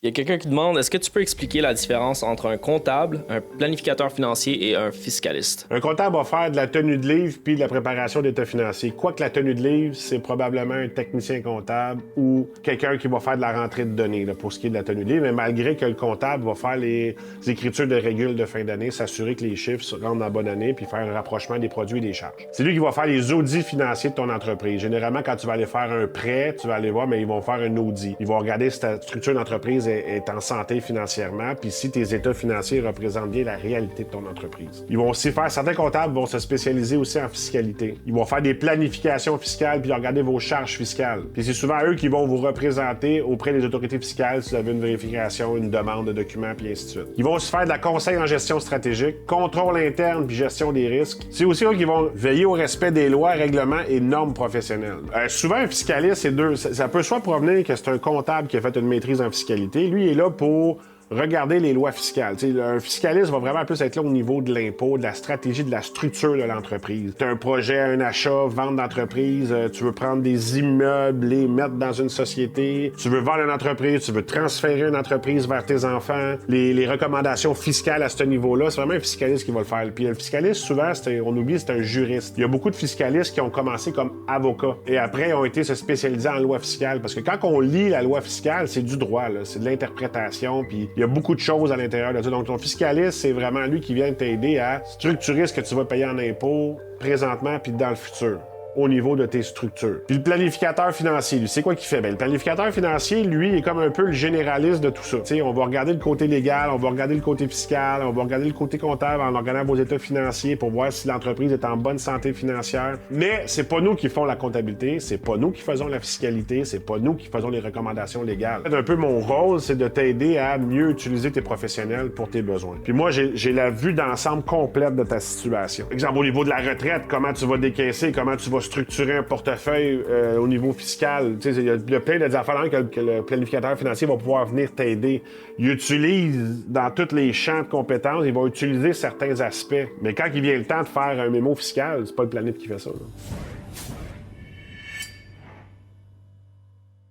Il y a quelqu'un qui demande, est-ce que tu peux expliquer la différence entre un comptable, un planificateur financier et un fiscaliste? Un comptable va faire de la tenue de livre puis de la préparation d'état financier. Quoique la tenue de livre, c'est probablement un technicien comptable ou quelqu'un qui va faire de la rentrée de données là, pour ce qui est de la tenue de livre. Mais malgré que le comptable va faire les écritures de régules de fin d'année, s'assurer que les chiffres se rendent dans la bonne année puis faire un rapprochement des produits et des charges. C'est lui qui va faire les audits financiers de ton entreprise. Généralement, quand tu vas aller faire un prêt, tu vas aller voir, mais ils vont faire un audit. Ils vont regarder si ta structure d'entreprise est en santé financièrement, puis si tes états financiers représentent bien la réalité de ton entreprise. Ils vont aussi faire, certains comptables vont se spécialiser aussi en fiscalité. Ils vont faire des planifications fiscales, puis regarder vos charges fiscales. Puis c'est souvent eux qui vont vous représenter auprès des autorités fiscales si vous avez une vérification, une demande de documents, puis ainsi de suite. Ils vont aussi faire de la conseil en gestion stratégique, contrôle interne, puis gestion des risques. C'est aussi eux qui vont veiller au respect des lois, règlements et normes professionnelles. Souvent, un fiscaliste, ça peut soit provenir que c'est un comptable qui a fait une maîtrise en fiscalité. Lui, il est là pour regarder les lois fiscales. T'sais, un fiscaliste va vraiment plus être là au niveau de l'impôt, de la stratégie, de la structure de l'entreprise. Tu as un projet, un achat, vente d'entreprise, tu veux prendre des immeubles, les mettre dans une société, tu veux vendre une entreprise, tu veux transférer une entreprise vers tes enfants, les recommandations fiscales à ce niveau-là, c'est vraiment un fiscaliste qui va le faire. Puis un fiscaliste, souvent, on oublie, c'est un juriste. Il y a beaucoup de fiscalistes qui ont commencé comme avocats et après ont été se spécialiser en loi fiscale parce que quand on lit la loi fiscale, c'est du droit, là, c'est de l'interprétation, puis il y a beaucoup de choses à l'intérieur de ça. Donc, ton fiscaliste, c'est vraiment lui qui vient t'aider à structurer ce que tu vas payer en impôts présentement puis dans le futur, au niveau de tes structures. Puis le planificateur financier, lui, c'est quoi qu'il fait? Bien, le planificateur financier, lui, est comme un peu le généraliste de tout ça. T'sais, on va regarder le côté légal, on va regarder le côté fiscal, on va regarder le côté comptable en regardant vos états financiers pour voir si l'entreprise est en bonne santé financière. Mais c'est pas nous qui font la comptabilité, c'est pas nous qui faisons la fiscalité, c'est pas nous qui faisons les recommandations légales. Un peu mon rôle, c'est de t'aider à mieux utiliser tes professionnels pour tes besoins. Puis moi, j'ai la vue d'ensemble complète de ta situation. Exemple, au niveau de la retraite, comment tu vas décaisser, comment tu vas structurer un portefeuille au niveau fiscal. Il y a plein d'affaires que le planificateur financier va pouvoir venir t'aider. Il utilise dans tous les champs de compétences, il va utiliser certains aspects. Mais quand il vient le temps de faire un mémo fiscal, c'est pas le planif qui fait ça. Là.